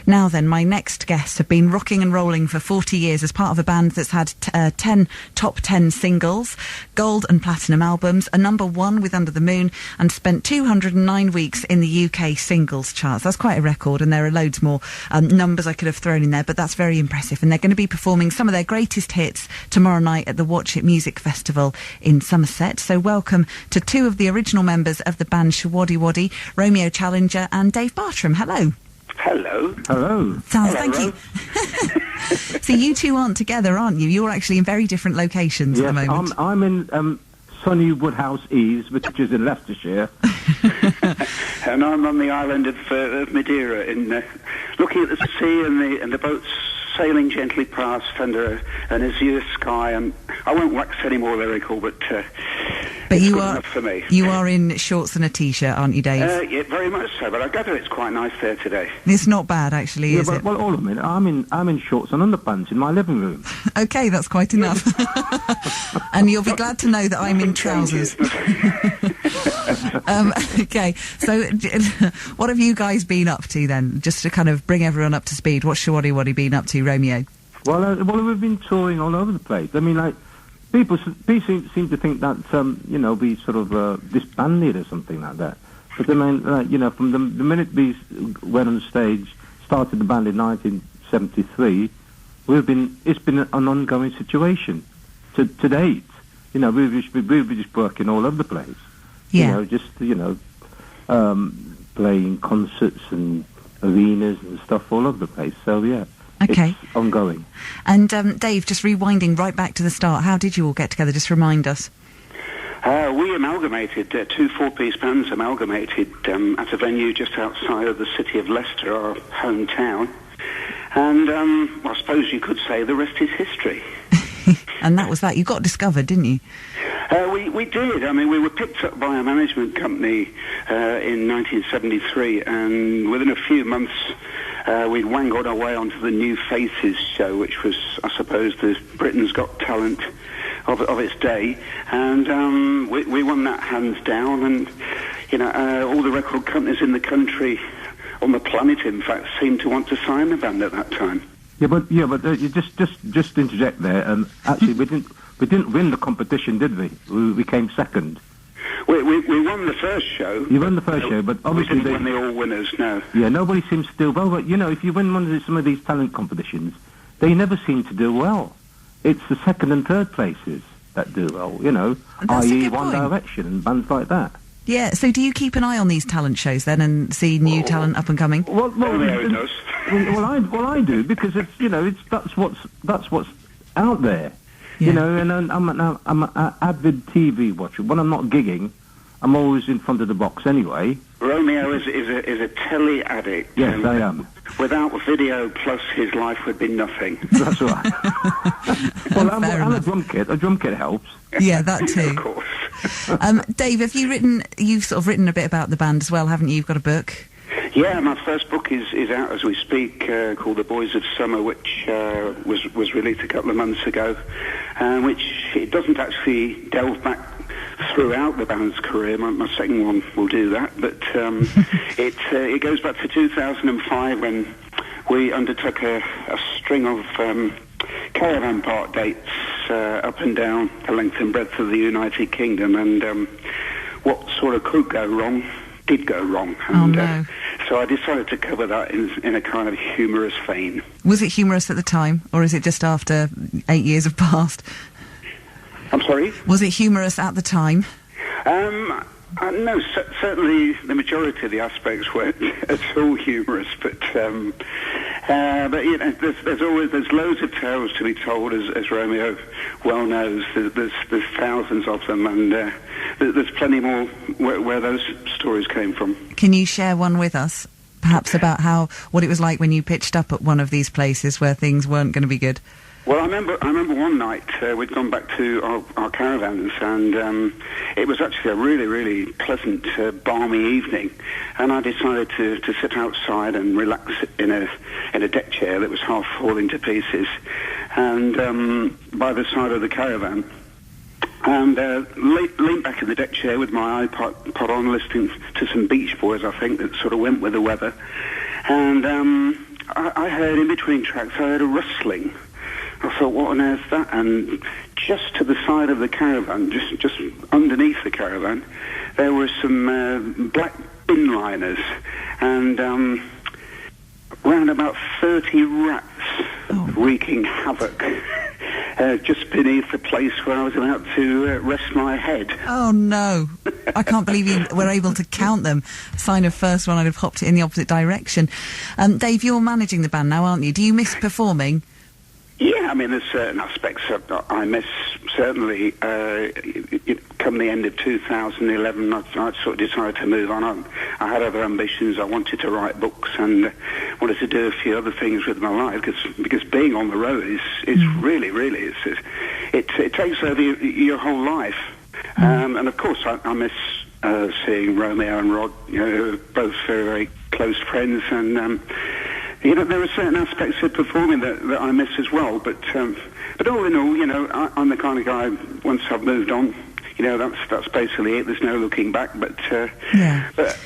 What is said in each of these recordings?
Now then, my next guests have been rocking and rolling for 40 years as part of a band that's had 10 top 10 singles, gold and platinum albums, a number 1 with Under the Moon, and spent 209 weeks in the UK singles charts. That's quite a record, and there are loads more numbers I could have thrown in there, but that's very impressive. And they're going to be performing some of their greatest hits tomorrow night at the Watch It Music Festival in Somerset. So welcome to 2 of the original members of the band Showaddywaddy, Romeo Challenger and Dave Bartram. Hello. Hello. Hello. Thank you. So you two aren't together, aren't you? You're actually in very different locations at the moment. I'm in sunny Woodhouse Ease, which is in Leicestershire. And I'm on the island of Madeira, in looking at the sea and the boats sailing gently past under an azure sky. And I won't wax any more lyrical, but you are enough for me. You are in shorts and a t-shirt, aren't you, Dave? Yeah, very much so. But I gather it's quite nice there today. It's not bad, actually, is it? Well, all of it. I'm in shorts and underpants in my living room. Okay, that's quite enough. And you'll be glad to know that I'm in trousers. Okay, so what have you guys been up to then? Just to kind of bring everyone up to speed, what's Showaddywaddy been up to, Romeo? Well, we've been touring all over the place. I mean, like, people seem to think that, we sort of disbanded or something like that. But I mean, from the minute we went on stage, started the band in 1973, it's been an ongoing situation to date. We've just working all over the place. Yeah. Playing concerts and arenas and stuff all over the place. So, yeah. Okay. It's ongoing. And, Dave, just rewinding right back to the start, how did you all get together? Just remind us. We amalgamated, 2 4-piece bands amalgamated at a venue just outside of the city of Leicester, our hometown. And I suppose you could say the rest is history. And that was that. You got discovered, didn't you? We did. I mean, we were picked up by a management company in 1973, and within a few months we'd wangled our way onto the New Faces show, which was, I suppose, the Britain's Got Talent of its day. And we won that hands down, and, all the record companies in the country, on the planet, in fact, seemed to want to sign the band at that time. Yeah, but you just interject there. Actually, we didn't win the competition, did we? We came second. We won the first show. You won the first show, but obviously we didn't win the All Winners. No. Yeah, nobody seems to do well. But if you win some of these talent competitions, they never seem to do well. It's the second and third places that do well. I.e. One Direction and bands like that. Yeah, so do you keep an eye on these talent shows then and see new talent up and coming? Well, does. I do, because that's what's out there. Yeah. And I'm an avid TV watcher. When I'm not gigging, I'm always in front of the box anyway. Romeo is a telly addict. Yes, I am. Without video, plus his life would be nothing. That's right. Well, I'm a drum kit. A drum kit helps. Yeah, that too. Of course. Dave, you've sort of written a bit about the band as well, haven't you? You've got a book. Yeah, my first book is out as we speak, called The Boys of Summer, which was released a couple of months ago, which it doesn't actually delve back throughout the band's career. My second one will do that, but it goes back to 2005 when we undertook a string of caravan park dates up and down the length and breadth of the United Kingdom, and what sort of could go wrong did go wrong. And, no. So I decided to cover that in a kind of humorous vein. Was it humorous at the time, or is it just after 8 years have passed? I'm sorry? Was it humorous at the time? No, certainly the majority of the aspects weren't at all humorous, but there's loads of tales to be told, as Romeo well knows. There's thousands of them, and there's plenty more where those stories came from. Can you share one with us, perhaps about what it was like when you pitched up at one of these places where things weren't going to be good? Well, I remember one night we'd gone back to our caravans, and it was actually a really, really pleasant, balmy evening. And I decided to sit outside and relax in a deck chair that was half falling to pieces, and by the side of the caravan, and leaned back in the deck chair with my iPod on, listening to some Beach Boys, I think, that sort of went with the weather, and I I heard in between tracks, I heard a rustling. I thought, what on earth's that? And just to the side of the caravan, just underneath the caravan, there were some black bin liners and round about 30 rats wreaking havoc just beneath the place where I was about to rest my head. Oh, no. I can't believe you were able to count them. Sign of first one, I'd have hopped it in the opposite direction. Dave, you're managing the band now, aren't you? Do you miss performing? Yeah, I mean, there's certain aspects I miss. Certainly, come the end of 2011, I sort of decided to move on. I had other ambitions. I wanted to write books and wanted to do a few other things with my life because being on the road is really, it takes over your whole life. And of course, I miss seeing Romeo and Rod, who are both very, very close friends, and there are certain aspects of performing that I miss as well. But all in all, I'm the kind of guy, once I've moved on, that's basically it. There's no looking back. But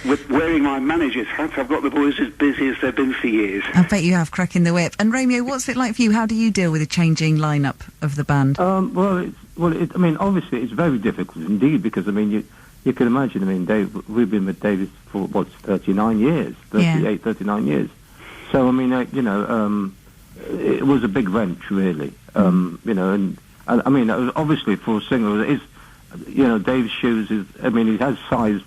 with wearing my manager's hat, I've got the boys as busy as they've been for years. I bet you have, cracking the whip. And Romeo, what's it like for you? How do you deal with the changing lineup of the band? Obviously it's very difficult indeed, because you can imagine. Dave, we've been with David for 39 years, 39 years. So it was a big wrench, really. Obviously for a singer, it is. Dave's shoes is. He has size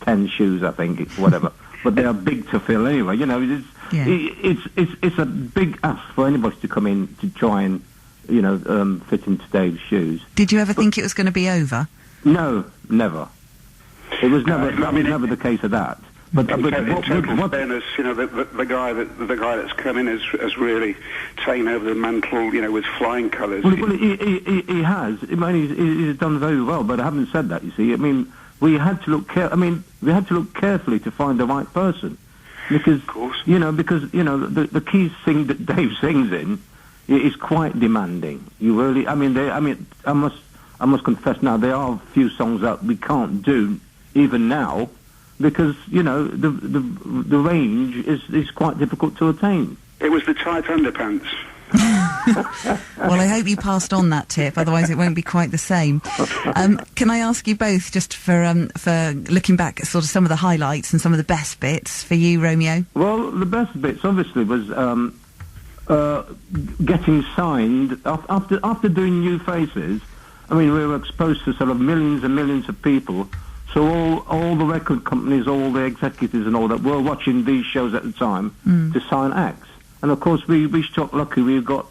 10 shoes, I think, whatever. But they are big to fill anyway. It's a big ask for anybody to come in to try and fit into Dave's shoes. Did you ever think it was going to be over? No, never. It was never. Never the case of that. But in total fairness, the guy that's come in has really taken over the mantle, with flying colours. Well, he has. He's done very well. But I haven't said that. You see, we had to look carefully to find the right person, because the key thing that Dave sings in is quite demanding. You really, I must confess now, there are a few songs that we can't do even now, because the range is quite difficult to attain. It was the tight underpants. Well, I hope you passed on that tip, otherwise it won't be quite the same. Can I ask you both, just for looking back at sort of some of the highlights and some of the best bits for you, Romeo? Well, the best bits obviously was getting signed after doing New Faces. We were exposed to sort of millions and millions of people. So all the record companies, all the executives and all that were watching these shows at the time to sign acts. And of course we struck lucky. We got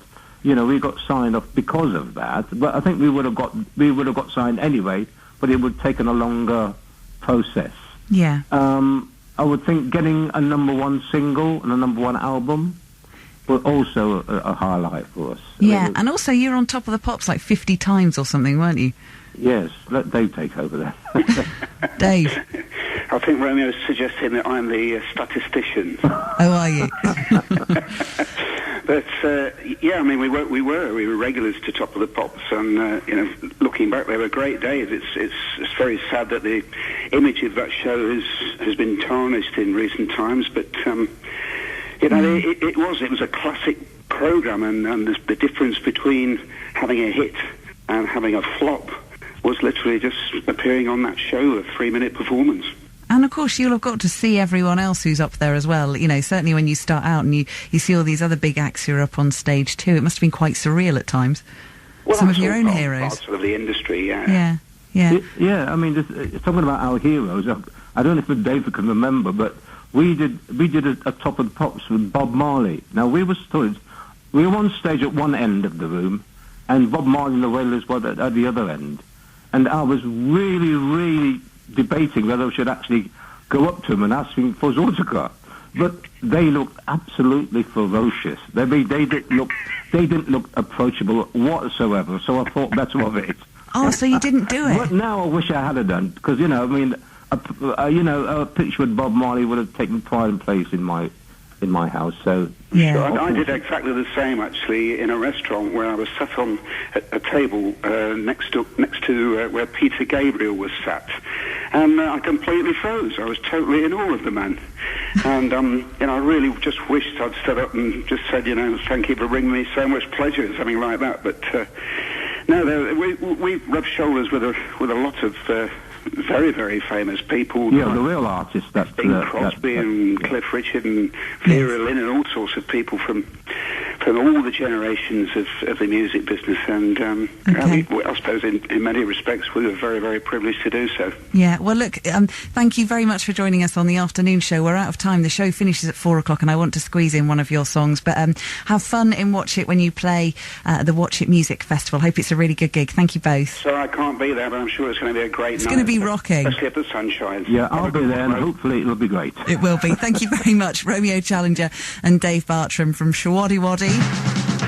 signed off because of that. But I think we would have got signed anyway, but it would have taken a longer process. Yeah. I would think getting a #1 single and a #1 album were also a highlight for us. Yeah, and also you're on Top of the Pops like 50 times or something, weren't you? Yes, let Dave take over there. Dave. I think Romeo's suggesting that I'm the statistician. Oh, are you? But we were regulars to Top of the Pops, and looking back, they were great days. It's very sad that the image of that show has been tarnished in recent times, but it was a classic program, and the difference between having a hit and having a flop was literally just appearing on that show, a 3-minute performance. And of course you'll have got to see everyone else who's up there as well. Certainly when you start out and you see all these other big acts who are up on stage too, it must have been quite surreal at times. Well, some of your own heroes. Parts of the industry, yeah. Yeah. Talking about our heroes, I don't know if David can remember, but we did a Top of the Pops with Bob Marley. Now we were on stage at one end of the room, and Bob Marley and the Wailers were at the other end. And I was really, really debating whether I should actually go up to him and ask him for his autograph. But they looked absolutely ferocious. They didn't look approachable whatsoever. So I thought better of it. Oh, so you didn't do it? But now I wish I had done, because a picture with Bob Marley would have taken pride and place in my in my house. So Yeah. Sure, I did exactly the same, actually, in a restaurant where I was sat on a table next to where Peter Gabriel was sat, and I completely froze. I was totally in awe of the man, and I really just wished I'd stood up and just said, thank you for bringing me so much pleasure, something like that. But no, we rubbed shoulders with a lot of very, very famous people. Yeah, the real artists. That's Bing Crosby and Cliff Richard and Vera Lynn and all sorts of people from all the generations of the music business. And I suppose in many respects we were very, very privileged to do so. Yeah, well, look, thank you very much for joining us on the afternoon show. We're out of time. The show finishes at 4:00 and I want to squeeze in one of your songs. But have fun in Watch It when you play the Watch It Music Festival. Hope it's a really good gig. Thank you both. So I can't be there, but I'm sure it's going to be a great night. It's going to be rocking. Especially if the sun shines. Yeah, I'll be there and hopefully it'll be great. It will be. Thank you very much, Romeo Challenger and Dave Bartram from Showaddywaddy.